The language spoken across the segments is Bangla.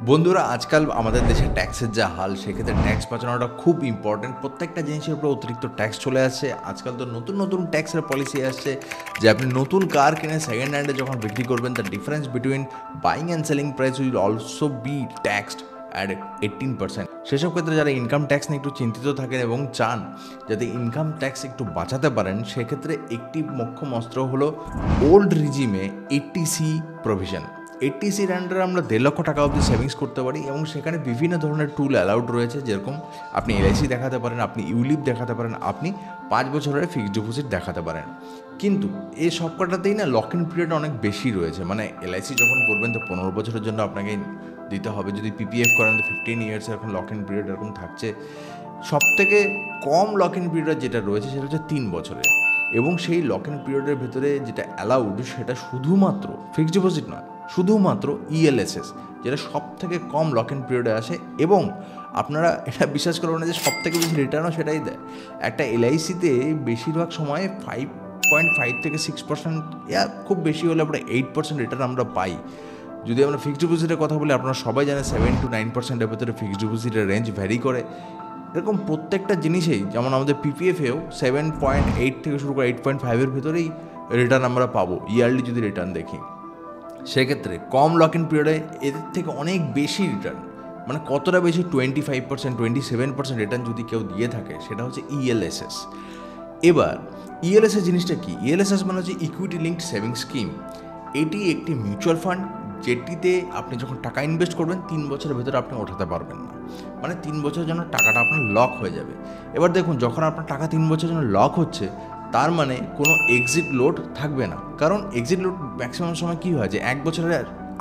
বন্ধুরা, আজকাল আমাদের দেশে ট্যাক্সের যা হাল, সেক্ষেত্রে ট্যাক্স বাঁচানোটা খুব ইম্পর্টেন্ট। প্রত্যেকটা জিনিসের উপরে অতিরিক্ত ট্যাক্স চলে আসছে। আজকাল তো নতুন নতুন ট্যাক্সের পলিসি আসছে যে আপনি নতুন কার কিনে সেকেন্ড হ্যান্ডে যখন বিক্রি করবেন, the difference between buying and selling price will also be taxed at 18%। সেসব ক্ষেত্রে যারা ইনকাম ট্যাক্স নিয়ে একটু চিন্তিত থাকেন এবং চান যাতে ইনকাম ট্যাক্স একটু বাঁচাতে পারেন, সেক্ষেত্রে একটি মোক্ষম অস্ত্র হলো ওল্ড রিজিমে 80C প্রভিশন। 80Cর আন্ডারে আমরা 1.5 লক্ষ টাকা অবধি সেভিংস করতে পারি এবং সেখানে বিভিন্ন ধরনের টুল অ্যালাউড রয়েছে, যেরকম আপনি এলআইসি দেখাতে পারেন, আপনি ইউলিপ দেখাতে পারেন, আপনি 5 বছরের ফিক্সড ডিপোজিট দেখাতে পারেন। কিন্তু এই সবকটাতেই না লক ইন পিরিয়ড অনেক বেশি রয়েছে। মানে এলআইসি যখন করবেন তো 15 বছরের জন্য আপনাকে দিতে হবে, যদি পিপিএফ করেন তো 15 ইয়ার্স এরকম লক ইন পিরিয়ড এরকম থাকছে। সবথেকে কম লক ইন পিরিয়ড যেটা রয়েছে সেটা হচ্ছে 3 বছরের, এবং সেই লক ইন পিরিয়ডের ভেতরে যেটা অ্যালাউড সেটা শুধুমাত্র ফিক্সড ডিপোজিট নয়, শুধুমাত্র ইএলএসএস, যেটা সব থেকে কম লক ইন পিরিয়ডে আসে। এবং আপনারা এটা বিশ্বাস করবেন না যে সব থেকে বেশি রিটার্নও সেটাই দেয়। একটা এলআইসিতে বেশিরভাগ সময় 5.5 থেকে 6%, খুব বেশি হলে আমরা 8% রিটার্ন আমরা পাই। যদি আমরা ফিক্সড ডিপোজিটের কথা বলি, আপনারা সবাই জানেন 7 to 9%-এর ভেতরে ফিক্সড ডিপোজিটের রেঞ্জ ভ্যারি করে। এরকম প্রত্যেকটা জিনিসেই, যেমন আমাদের পিপিএফেও 7.8 থেকে শুরু করে 8.5-এর ভেতরেই রিটার্ন আমরা পাবো ইয়ারলি যদি রিটার্ন দেখি। সেক্ষেত্রে কম লক ইন পিরিয়ডে এদের থেকে অনেক বেশি রিটার্ন, মানে কতটা বেশি, 25%, 27% রিটার্ন যদি কেউ দিয়ে থাকে, সেটা হচ্ছে ইএলএসএস। এবার ইএলএসএস জিনিসটা কি? ইএলএসএস মানে হচ্ছে ইকুইটি লিঙ্কড সেভিংস স্কিম। এটি একটি মিউচুয়াল ফান্ড, যেটিতে আপনি যখন টাকা ইনভেস্ট করবেন 3 বছরের ভেতরে আপনি ওঠাতে পারবেন না। মানে 3 বছরের জন্য টাকাটা আপনার লক হয়ে যাবে। এবার দেখুন, যখন আপনার টাকা 3 বছরের জন্য লক হচ্ছে, তার মানে কোনো এক্সিট লোড থাকবে না। কারণ এক্সিট লোড ম্যাক্সিমাম সময় কী হয় যে 1 বছরের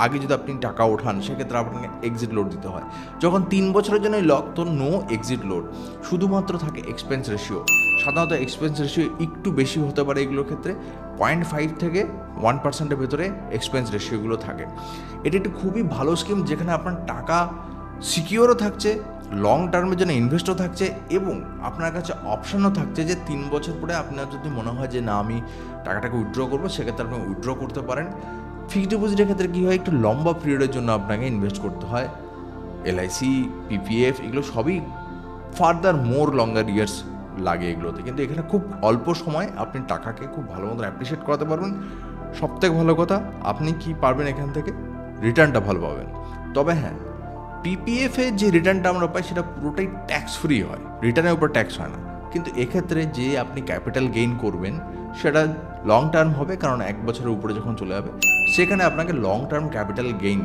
আগে যদি আপনি টাকা ওঠান, সেক্ষেত্রে আপনাকে এক্সিট লোড দিতে হয়। যখন 3 বছরের জন্যই লক, তো নো এক্সিট লোড, শুধুমাত্র থাকে এক্সপেন্স রেশিও। সাধারণত এক্সপেন্স রেশিও একটু বেশি হতে পারে এগুলোর ক্ষেত্রে, 0.5 থেকে 1%-এর ভেতরে এক্সপেন্স রেশিওগুলো থাকে। এটি একটি খুবই ভালো স্কিম, যেখানে আপনার টাকা সিকিওরও থাকছে, লং টার্মের জন্য ইনভেস্টও থাকছে, এবং আপনার কাছে অপশানও থাকছে যে 3 বছর পরে আপনার যদি মনে হয় যে না, আমি টাকাটাকে উইথড্র করবো, সেক্ষেত্রে আপনি উইথড্র করতে পারেন। ফিক্সড ডিপোজিটের ক্ষেত্রে কী হয়, একটু লম্বা পিরিয়ডের জন্য আপনাকে ইনভেস্ট করতে হয়। এলআইসি, পিপিএফ, এগুলো সবই ফার্দার মোর লঙ্গার ইয়ার্স লাগে এগুলোতে, কিন্তু এখানে খুব অল্প সময় আপনি টাকাকে খুব ভালো মতো অ্যাপ্রিসিয়েট করাতে পারবেন। সবথেকে ভালো কথা, আপনি কি পারবেন এখান থেকে রিটার্নটা ভালো পাবেন। তবে হ্যাঁ, পিপিএফে যে রিটার্নটা আমরা পাই সেটা পুরোটাই ট্যাক্স ফ্রি হয়, রিটার্নের উপর ট্যাক্স হয় না। কিন্তু এক্ষেত্রে যে আপনি ক্যাপিটাল গেইন করবেন সেটা লং টার্ম হবে, কারণ 1 বছরের উপরে যখন চলে যাবে, সেখানে আপনাকে long term capital gain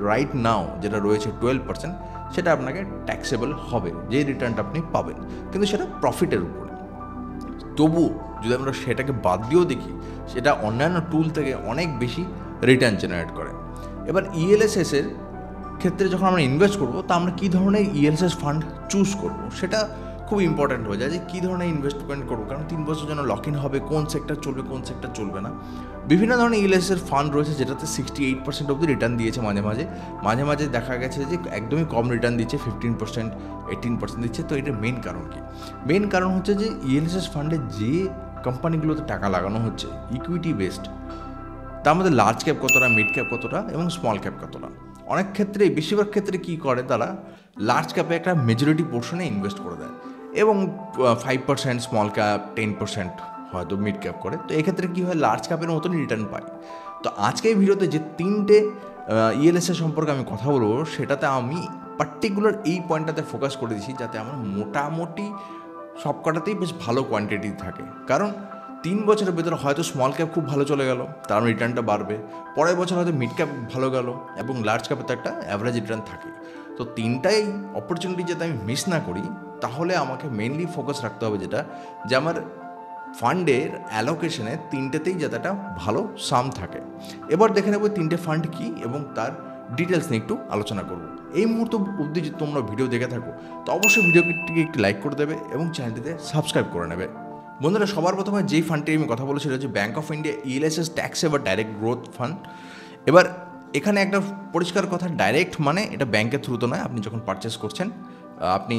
right now যেটা রয়েছে 12%, সেটা আপনাকে ট্যাক্সেবল হবে, যে রিটার্নটা আপনি পাবেন, কিন্তু সেটা প্রফিটের উপরে। তবু যদি আমরা সেটাকে বাদ দিয়েও দেখি, সেটা অন্যান্য টুল থেকে অনেক বেশি রিটার্ন জেনারেট করে। এবার ইএলএসএসের ক্ষেত্রে যখন আমরা ইনভেস্ট করবো, তা আমরা কী ধরনের ইএলএসএস ফান্ড চুজ করবো, সেটা খুব ইম্পর্ট্যান্ট হয়ে যায় যে কী ধরনের ইনভেস্টমেন্ট করবো। কারণ 3 বছর জন্য লক ইন হবে, কোন সেক্টর চলবে, কোন সেক্টর চলবে না। বিভিন্ন ধরনের ইএলএসএস ফান্ড রয়েছে, যেটাতে 68% অবধি রিটার্ন দিয়েছে, মাঝে মাঝে দেখা গেছে যে একদমই কম রিটার্ন দিচ্ছে, 15%, 18% দিচ্ছে। তো এটার মেন কারণ কি? মেন কারণ হচ্ছে যে ইএলএসএস ফান্ডে যে কোম্পানিগুলোতে টাকা লাগানো হচ্ছে ইকুইটি বেসড, তার মধ্যে লার্জ ক্যাপ কতটা, মিড ক্যাপ কতটা এবং স্মল ক্যাপ কতটা। অনেক ক্ষেত্রে, বেশিরভাগ ক্ষেত্রে কী করে, তারা লার্জ ক্যাপে একটা মেজরিটি পোর্শনে ইনভেস্ট করে দেয়, এবং 5% স্মল ক্যাপ, 10% হয়তো মিড ক্যাপ করে। তো এক্ষেত্রে কী হয়, লার্জ ক্যাপের মতনই রিটার্ন পায়। তো আজকে এই ভিডিওতে যে 3টে ইএলএসএ সম্পর্কে আমি কথা বলবো, সেটাতে আমি পার্টিকুলার এই পয়েন্টটাতে ফোকাস করে দিচ্ছি, যাতে আমার মোটামুটি সবকটাতেই বেশ ভালো কোয়ান্টিটি থাকে। কারণ 3 বছরের ভেতরে হয়তো স্মল ক্যাপ খুব ভালো চলে গেল, তার রিটার্নটা বাড়বে, পরের বছর হয়তো মিড ক্যাপ ভালো গেল, এবং লার্জ ক্যাপে তো একটা অ্যাভারেজ রিটার্ন থাকে। তো 3টাই অপরচুনিটি যাতে আমি মিস না করি, তাহলে আমাকে মেনলি ফোকাস রাখতে হবে যেটা, যে আমার ফান্ডের অ্যালোকেশনে 3টেতেই যাতে একটা ভালো সাম থাকে। এবার দেখে নেব 3টে ফান্ড কী এবং তার ডিটেলস নিয়ে একটু আলোচনা করব। এই মুহূর্ত অবধি যদি তোমরা ভিডিও দেখে থাকো, তো অবশ্যই ভিডিওটিকে একটি লাইক করে দেবে এবং চ্যানেলটিতে সাবস্ক্রাইব করে নেবে। বন্ধুরা, সবার প্রথমে যেই ফান্ডটি আমি কথা বলেছি সেটা হচ্ছে bank of India ELSS tax saver direct growth fund. এবার এখানে একটা পরিষ্কার কথা, ডাইরেক্ট মানে এটা ব্যাঙ্কের থ্রুতে নয়। আপনি যখন পারচেস করছেন, আপনি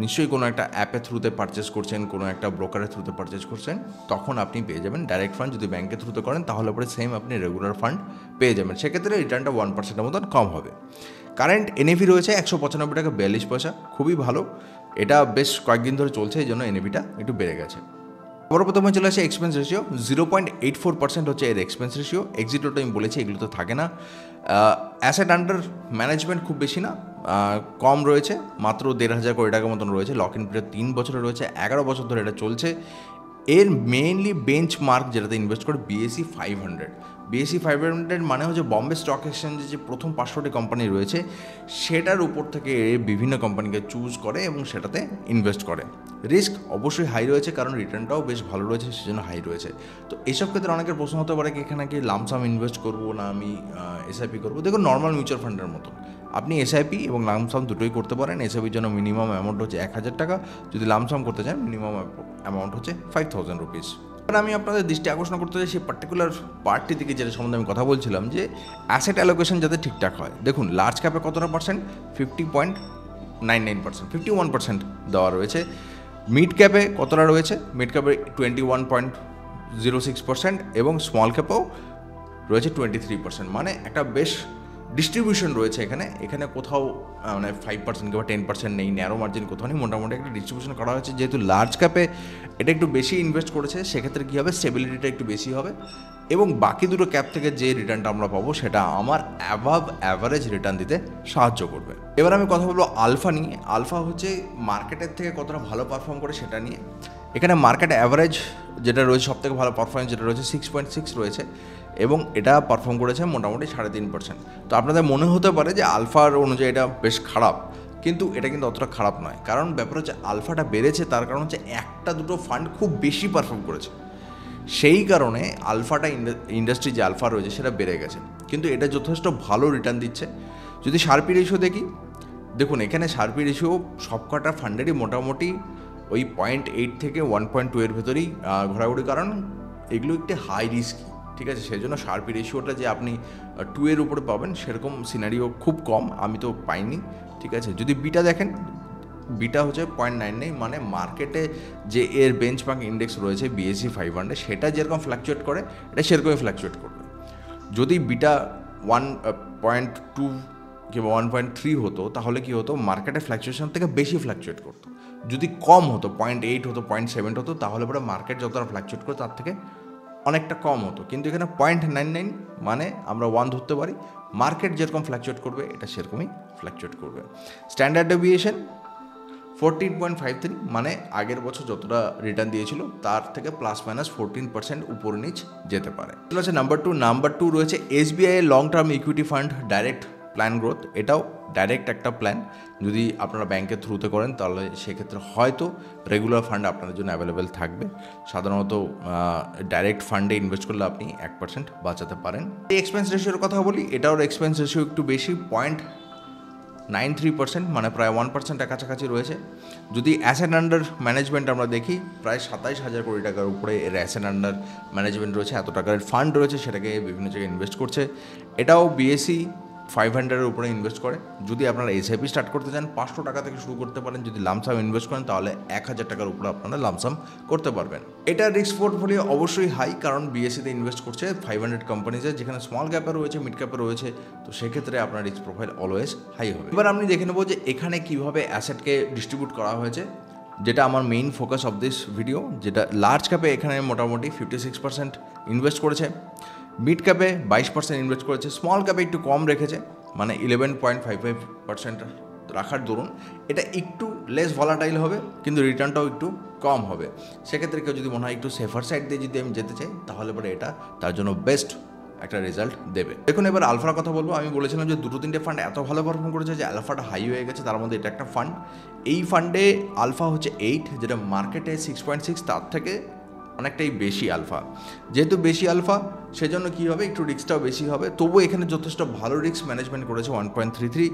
নিশ্চয়ই কোনো একটা অ্যাপের থ্রুতে পারচেস করছেন, কোনো একটা ব্রোকারের থ্রুতে পারচেস করছেন, তখন আপনি পেয়ে যাবেন ডাইরেক্ট ফান্ড। যদি ব্যাংকের থ্রুতে করেন তাহলে পরে সেম আপনি রেগুলার ফান্ড পেয়ে যাবেন, সেক্ষেত্রে রিটার্নটা 1%-এর মতন কম হবে। কারেন্ট এনএভি রয়েছে 195 টাকা 42 পয়সা, খুবই ভালো। এটা বেশ কয়েকদিন ধরে চলছে, এই জন্য এনএভিটা একটু বেড়ে গেছে। প্রথমে চলে আসে এক্সপেন্স রেশিও, 0.84% হচ্ছে এর এক্সপেন্স রেশিও। এক্সিটটা আমি বলেছি এগুলো তো থাকে না। অ্যাসেট আন্ডার ম্যানেজমেন্ট খুব বেশি না, কম রয়েছে, মাত্র 1,500 কোটি টাকার মতন রয়েছে। লক ইন পিরিয়ড 3 বছরের রয়েছে, 11 বছর ধরে এটা চলছে। এর মেইনলি বেঞ্চ মার্ক যেটাতে ইনভেস্ট করে BSE 500। BSE 500 মানে হচ্ছে বম্বে স্টক এক্সচেঞ্জে যে প্রথম 500টি কোম্পানি রয়েছে সেটার উপর থেকে বিভিন্ন কোম্পানিকে চুজ করে এবং সেটাতে ইনভেস্ট করে। রিস্ক অবশ্যই হাই রয়েছে, কারণ রিটার্নটাও বেশ ভালো রয়েছে, সেজন্য হাই রয়েছে। তো এইসব ক্ষেত্রে অনেকের প্রশ্ন হতে পারে কি এখানে কি লামসাম ইনভেস্ট করবো না আমি এসআইপি করবো। দেখুন, নর্মাল মিউচুয়াল ফান্ডের মতো আপনি এসআইপি এবং লামসাম দুটোই করতে পারেন। এসআইপির জন্য মিনিমাম অ্যামাউন্ট হচ্ছে 1,000 টাকা, যদি লামসাম করতে চান মিনিমাম অ্যামাউন্ট হচ্ছে 5,000 রুপিস। এবার আমি আপনাদের দৃষ্টি আকর্ষণ করতে চাই সেই পার্টিকুলার পার্টটি দিকে, যেটা সম্বন্ধে আমি কথা বলছিলাম, যে অ্যাসেট অ্যালোকেশন যাতে ঠিকঠাক হয়। দেখুন, লার্জ ক্যাপে কতটা পার্সেন্ট, 50.99%, 51% দেওয়া রয়েছে। মিড ক্যাপে কতটা রয়েছে, মিড ক্যাপে 21.06% এবং স্মল ক্যাপেও রয়েছে 23%। মানে একটা বেশ ডিস্ট্রিবিউশন রয়েছে এখানে কোথাও মানে 5% কিংবা 10% নেই, ন্যারো মার্জিন কোথাও নেই, মোটামুটি একটা ডিস্ট্রিবিউশন করা হয়েছে। যেহেতু লার্জ ক্যাপে এটা একটু বেশি ইনভেস্ট করেছে, সেক্ষেত্রে কী হবে, স্টেবিলিটিটা একটু বেশি হবে এবং বাকি দুটো ক্যাপ থেকে যে রিটার্নটা আমরা পাবো সেটা আমার অ্যাভারেজ রিটার্ন দিতে সাহায্য করবে। এবার আমি কথা বলবো আলফা নিয়ে। আলফা হচ্ছে মার্কেটের থেকে কতটা ভালো পারফর্ম করে সেটা নিয়ে। এখানে মার্কেট অ্যাভারেজ যেটা রয়েছে, সবথেকে ভালো পারফরমেন্স যেটা রয়েছে 6.6 রয়েছে এবং এটা পারফর্ম করেছে মোটামুটি 3.5%। তো আপনাদের মনে হতে পারে যে আলফার অনুযায়ী এটা বেশ খারাপ, কিন্তু এটা কিন্তু অতটা খারাপ নয়। কারণ ব্যাপার হচ্ছে আলফাটা বেড়েছে, তার কারণ হচ্ছে একটা দুটো ফান্ড খুব বেশি পারফর্ম করেছে, সেই কারণে আলফাটা ইন্ডাস্ট্রি যে আলফা রয়েছে সেটা বেড়ে গেছে, কিন্তু এটা যথেষ্ট ভালো রিটার্ন দিচ্ছে। যদি শার্পি রেশিও দেখি, দেখুন এখানে শার্পি রেশিও সবকটা ফান্ডেরই মোটামুটি ওই 0.8 থেকে 1.2 এর ভেতরেই ঘোরাঘুরি, কারণ এগুলো একটি হাই রিস্কি, ঠিক আছে। সেই জন্য শার্পি রেশিওটা যে আপনি 2 এর উপরে পাবেন সেরকম সিনারিও খুব কম, আমি তো পাইনি, ঠিক আছে। যদি বিটা দেখেন, বিটা হচ্ছে 0.99, মানে মার্কেটে যে এর বেঞ্চমার্ক ইন্ডেক্স রয়েছে BSE 500 সেটা যেরকম ফ্ল্যাকচুয়েট করে এটা সেরকমই ফ্ল্যাকচুয়েট করবে। যদি বিটা 1.2 কিংবা 1.3 হতো তাহলে কি হতো, মার্কেটের ফ্ল্যাকচুয়েশন থেকে বেশি ফ্ল্যাকচুয়েট করতো। যদি কম হতো, 0.8 হতো, 0.7 হতো, তাহলে পরে মার্কেট যতটা ফ্ল্যাকচুয়েট করতো তার থেকে অনেকটা কম হতো। কিন্তু এখানে 0.99 মানে আমরা 1 ধরতে পারি, মার্কেট যেরকম ফ্ল্যাকচুয়েট করবে এটা সেরকমই ফ্ল্যাকচুয়েট করবে। স্ট্যান্ডার্ড ডেভিয়েশন 14.53, মানে আগের বছর যতটা রিটার্ন দিয়েছিল তার থেকে ±14% উপর নিচ যেতে পারে। এটা হচ্ছে নাম্বার টু রয়েছে SBI এর long term equity fund direct plan growth. এটাও ডাইরেক্ট একটা প্ল্যান, যদি আপনারা ব্যাংকের থ্রুতে করেন তাহলে সেক্ষেত্রে হয়তো রেগুলার ফান্ড আপনাদের জন্য অ্যাভেলেবেল থাকবে। সাধারণত ডাইরেক্ট ফান্ডে ইনভেস্ট করলে আপনি 1% বাঁচাতে পারেন। এই এক্সপেন্স রেশিওর কথা বলি, এটাও এক্সপেন্স রেশিও একটু বেশি, 0.93%, মানে প্রায় 1%-এর কাছাকাছি রয়েছে। যদি অ্যাসেট আন্ডার ম্যানেজমেন্ট আমরা দেখি, প্রায় 27,000 কোটি টাকার উপরে এর অ্যাসেট আন্ডার ম্যানেজমেন্ট রয়েছে, এত টাকার ফান্ড রয়েছে, সেটাকে বিভিন্ন জায়গায় ইনভেস্ট করছে। এটাও BSE 500-এর উপরে ইনভেস্ট করে। যদি আপনারা এসআইপি স্টার্ট করতে চান 500 টাকা থেকে শুরু করতে পারেন, যদি লামসাম ইনভেস্ট করেন তাহলে 1,000 টাকার উপরে আপনারা লামসাম করতে পারবেন। এটা রিস্ক পোর্টফোলিও অবশ্যই হাই, কারণ BSE-তে ইনভেস্ট করছে 500 কোম্পানিজে, যেখানে স্মল ক্যাপে রয়েছে, মিড ক্যাপে রয়েছে, তো সেক্ষেত্রে আপনার রিস্ক প্রোফাইল অলওয়েজ হাই হবে। এবার আমি দেখে নেবো যে এখানে কীভাবে অ্যাসেটকে ডিস্ট্রিবিউট করা হয়েছে, যেটা আমার main focus of this video. যেটা লার্জ ক্যাপে এখানে মোটামুটি 56% ইনভেস্ট করেছে, মিড ক্যাপে 22% ইনভেস্ট করেছে, স্মল ক্যাপে একটু কম রেখেছে, মানে 11.55% রাখার দরুন এটা একটু লেস ভলাটাইল হবে, কিন্তু রিটার্নটাও একটু কম হবে। সেক্ষেত্রে কেউ যদি মনে হয় একটু সেফার সাইড দিয়ে যদি আমি যেতে চাই, তাহলে পরে এটা তার জন্য বেস্ট একটা রেজাল্ট দেবে। দেখুন, এবার আলফার কথা বলবো। আমি বলেছিলাম যে 2-3টে ফান্ড এত ভালো পারফর্ম করেছে যে আলফাটা হাই হয়ে গেছে, তার মধ্যে এটা একটা ফান্ড। এই ফান্ডে আলফা হচ্ছে 8, যেটা মার্কেটে 6.6, তার থেকে অনেকটাই বেশি আলফা। যেহেতু বেশি আলফা, সেজন্য কী হবে, একটু রিস্কটাও বেশি হবে। তবুও এখানে যথেষ্ট ভালো রিস্ক ম্যানেজমেন্ট করেছে, 1.33।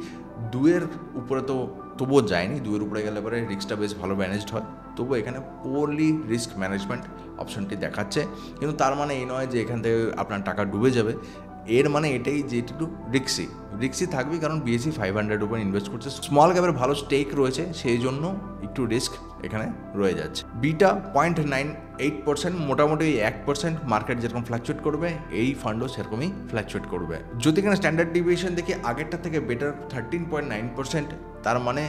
2-এর উপরে তো তবুও যায়নি, 2-এর উপরে গেলে পরে রিস্কটা বেশ ভালো ম্যানেজড হয়। তবুও এখানে পোরলি রিস্ক ম্যানেজমেন্ট অপশনটি দেখাচ্ছে, কিন্তু তার মানে এই নয় যে এখান থেকে আপনার টাকা ডুবে যাবে। এর মানে এটাই যে একটু রিক্সি থাকবে, কারণ BSE 500 উপর ইনভেস্ট করছে, স্মল ক্যাপের ভালো স্টেক রয়েছে, সেই জন্য একটু রিস্ক এখানে রয়ে যাচ্ছে। বিটা 0.98%, মোটামুটি 1% মার্কেট যেরকম ফ্ল্যাকচুয়েট করবে এই ফান্ডও সেরকমই ফ্ল্যাকচুয়েট করবে। যদি এখানে স্ট্যান্ডার্ড ডিভিয়েশন দেখি আগেরটা থেকে বেটার 13.9%, তার মানে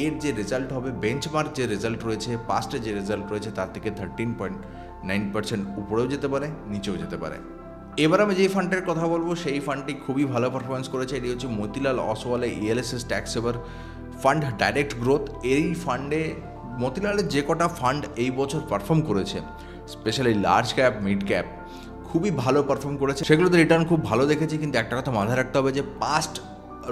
এর যে রেজাল্ট হবে, বেঞ্চমার্ক যে রেজাল্ট রয়েছে, পাস্টে যে রেজাল্ট রয়েছে তার থেকে 13.9% উপরেও যেতে পারে, নিচেও যেতে পারে। এবার আমি যেই ফান্ডের কথা বলবো সেই ফান্ডটি খুবই ভালো পারফরমেন্স করেছে। এটি হচ্ছে মতিলাল অসওয়ালের ELSS ট্যাক্স সেভার ফান্ড ডাইরেক্ট গ্রোথ। এই ফান্ডে মতিলালের যে কটা ফান্ড এই বছর পারফর্ম করেছে, specially large cap, mid cap, খুবই ভালো পারফর্ম করেছে, সেগুলোতে রিটার্ন খুব ভালো দেখেছি। কিন্তু একটা কথা মাথায় রাখতে হবে যে পাস্ট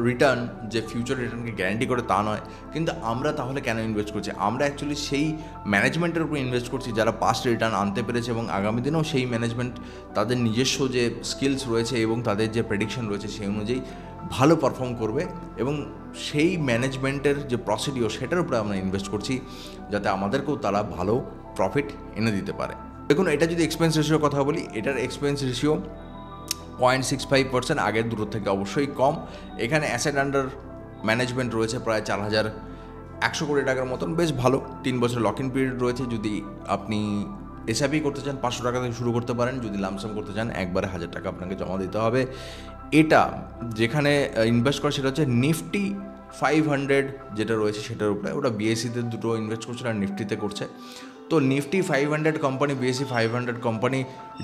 রিটার্ন যে ফিউচার রিটার্নকে গ্যারান্টি করে তা নয়। কিন্তু আমরা তাহলে কেন ইনভেস্ট করছি? আমরা অ্যাকচুয়ালি সেই ম্যানেজমেন্টের উপর ইনভেস্ট করছি যারা পাস্ট রিটার্ন আনতে পেরেছে এবং আগামী দিনেও সেই ম্যানেজমেন্ট তাদের নিজস্ব যে স্কিলস রয়েছে এবং তাদের যে প্রেডিকশন রয়েছে সেই অনুযায়ী ভালো পারফর্ম করবে, এবং সেই ম্যানেজমেন্টের যে প্রসিডিওর সেটার উপরে আমরা ইনভেস্ট করছি যাতে আমাদেরকেও তারা ভালো প্রফিট এনে দিতে পারে। দেখুন, এটা যদি এক্সপেন্স রেশিওর কথা বলি, এটার এক্সপেন্স রেশিও 0.65%, আগের দূর থেকে অবশ্যই কম। এখানে অ্যাসেট আন্ডার ম্যানেজমেন্ট রয়েছে প্রায় 4100 কোটি টাকার মতন, বেশ ভালো। 3 বছর লক ইন পিরিয়ড রয়েছে। যদি আপনি SIP করতে চান 500 টাকা থেকে শুরু করতে পারেন, যদি লামসাম করতে চান একবারে 1000 টাকা আপনাকে জমা দিতে হবে। এটা যেখানে ইনভেস্ট করে সেটা হচ্ছে নিফটি 500 যেটা রয়েছে সেটার উপরে, ওটা BSEতে দুটো ইনভেস্ট করছে আর নিফটিতে করছে। তো Nifty 500 company, BSE 500 company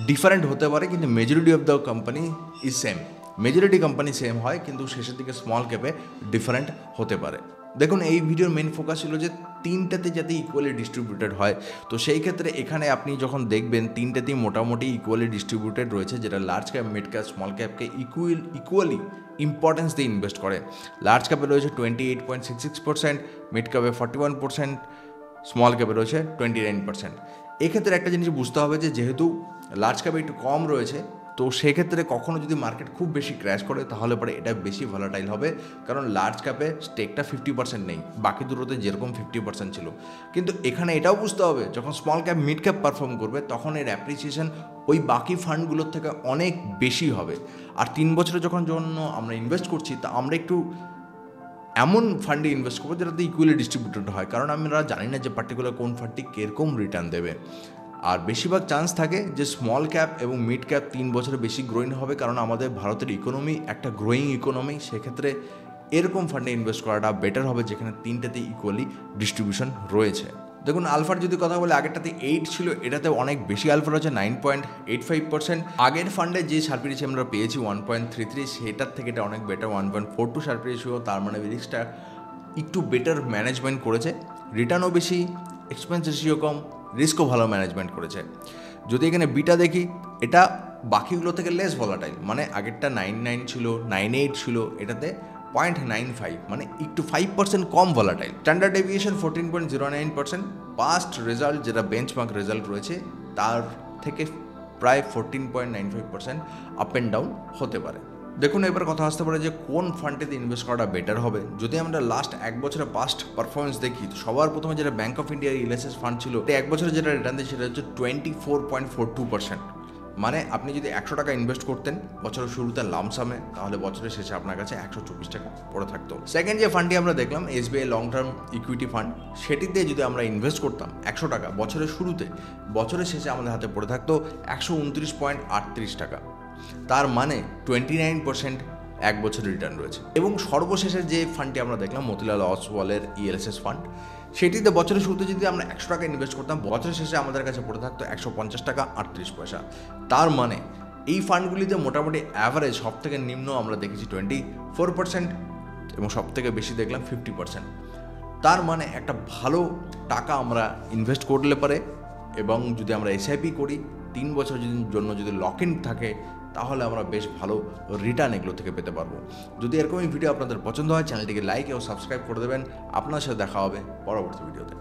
different হতে পারে, কিন্তু majority of the company is same. Majority company same হয়, কিন্তু শেষের দিকে স্মল ক্যাপে ডিফারেন্ট হতে পারে। দেখুন, এই ভিডিওর মেন ফোকাস ছিল যে তিনটাতে যাতে ইকুয়ালি ডিস্ট্রিবিউটেড হয়। তো সেই ক্ষেত্রে এখানে আপনি যখন দেখবেন তিনটাতেই মোটামুটি ইকুয়ালি ডিস্ট্রিবিউটেড রয়েছে, যেটা large cap, mid cap, small ক্যাপকে ইকুয়ালি ইম্পর্টেন্স দিয়ে ইনভেস্ট করে। লার্জ ক্যাপে রয়েছে 28.66%, মিড ক্যাপে 41%, স্মল ক্যাপে রয়েছে 29%। এক্ষেত্রে একটা জিনিস বুঝতে হবে যে যেহেতু লার্জ ক্যাপে একটু কম রয়েছে, তো সেক্ষেত্রে কখনো যদি মার্কেট খুব বেশি ক্র্যাশ করে তাহলে পরে এটা বেশি ভলাটাইল হবে, কারণ লার্জ ক্যাপে স্টেকটা 50% নেই, বাকি দুটোতে যেরকম 50% ছিল। কিন্তু এখানে এটাও বুঝতে হবে যখন small cap, mid cap perform করবে তখন এর অ্যাপ্রিসিয়েশন ওই বাকি ফান্ডগুলোর থেকে অনেক বেশি হবে। আর 3 বছরের জন্য আমরা ইনভেস্ট করছি, তা আমরা একটু এমন ফান্ডে ইনভেস্ট করবো যেটাতে ইকুয়ালি ডিস্ট্রিবিউটেড হয়, কারণ আমরা জানি না যে পার্টিকুলার কোন ফান্ডটি কীরকম রিটার্ন দেবে। আর বেশিরভাগ চান্স থাকে যে স্মল ক্যাপ এবং মিড ক্যাপ 3 বছরে বেশি গ্রোয়িং হবে, কারণ আমাদের ভারতের ইকোনমি একটা গ্রোয়িং ইকোনমি। সেক্ষেত্রে এরকম ফান্ডে ইনভেস্ট করাটা বেটার হবে যেখানে তিনটাতে ইকুয়ালি ডিস্ট্রিবিউশন রয়েছে। দেখুন, আলফার যদি কথা বলে, আগেরটাতে 8 ছিল, এটাতে অনেক বেশি আলফা রয়েছে 9.85%। আগের ফান্ডে যে শার্প রেশিও আমরা পেয়েছি 1.33, সেটার থেকে এটা অনেক বেটার 1.42 শার্প রেশিও। তার মানে রিস্কটা একটু বেটার ম্যানেজমেন্ট করেছে, রিটার্নও বেশি, এক্সপেন্স রেশিও কম, রিস্কও ভালো ম্যানেজমেন্ট করেছে। যদি এখানে বিটা দেখি, এটা বাকিগুলো থেকে লেস ভলাটাইল, মানে আগেরটা 99 ছিল, 98 ছিল, এটাতে 0.95, মানে একটু 5% কম volatile. Standard deviation 14.09%, past result যেটা বেঞ্চমার্ক রেজাল্ট রয়েছে তার থেকে প্রায় 14.95% আপ অ্যান্ড ডাউন হতে পারে। দেখুন, এবার কথা আসতে পারে যে কোন ফান্ডেতে ইনভেস্ট করাটা বেটার হবে। যদি আমরা লাস্ট 1 বছরের পাস্ট পারফরমেন্স দেখি, তো সবার প্রথমে যেটা ব্যাঙ্ক অফ ইন্ডিয়ার ELSS ফান্ড ছিল, 1 বছরে যেটা রিটার্ন দিচ্ছে সেটা হচ্ছে 24.42%। মানে আপনি যদি 100 টাকা ইনভেস্ট করতেন বছরের শুরুতে লামসামে, তাহলে বছরের শেষে আপনার কাছে 124 টাকা পড়ে থাকতো। সেকেন্ড যে ফান্ডটি আমরা দেখলাম, SBI long term equity fund, সেটিতে যদি আমরা ইনভেস্ট করতাম 100 টাকা বছরের শুরুতে, বছরের শেষে আমাদের হাতে পড়ে থাকতো 129.38 টাকা। তার মানে 29% 1 বছরের রিটার্ন রয়েছে। এবং সর্বশেষের যে ফান্ডটি আমরা দেখলাম, মতিলাল অসওয়ালের ELSS ফান্ড, সেটিতে বছরের শুরুতে যদি আমরা 100 টাকা ইনভেস্ট করতাম, বছরের শেষে আমাদের কাছে পড়ে থাকতো 150 টাকা 38 পয়সা। তার মানে এই ফান্ডগুলিতে মোটামুটি অ্যাভারেজ সব থেকে নিম্ন আমরা দেখেছি 24% এবং সব থেকে বেশি দেখলাম 50%। তার মানে একটা ভালো টাকা আমরা ইনভেস্ট করলে পারে, এবং যদি আমরা SIP করি 3 বছরের জন্য যদি লক ইন থাকে, তাহলে আমরা বেশ ভালো রিটার্ন এগুলো থেকে পেতে পারবো। যদি এরকমই ভিডিও আপনাদের পছন্দ হয়, চ্যানেলটিকে লাইক এবং সাবস্ক্রাইব করে দেবেন। আপনার সাথে দেখা হবে পরবর্তী ভিডিওতে।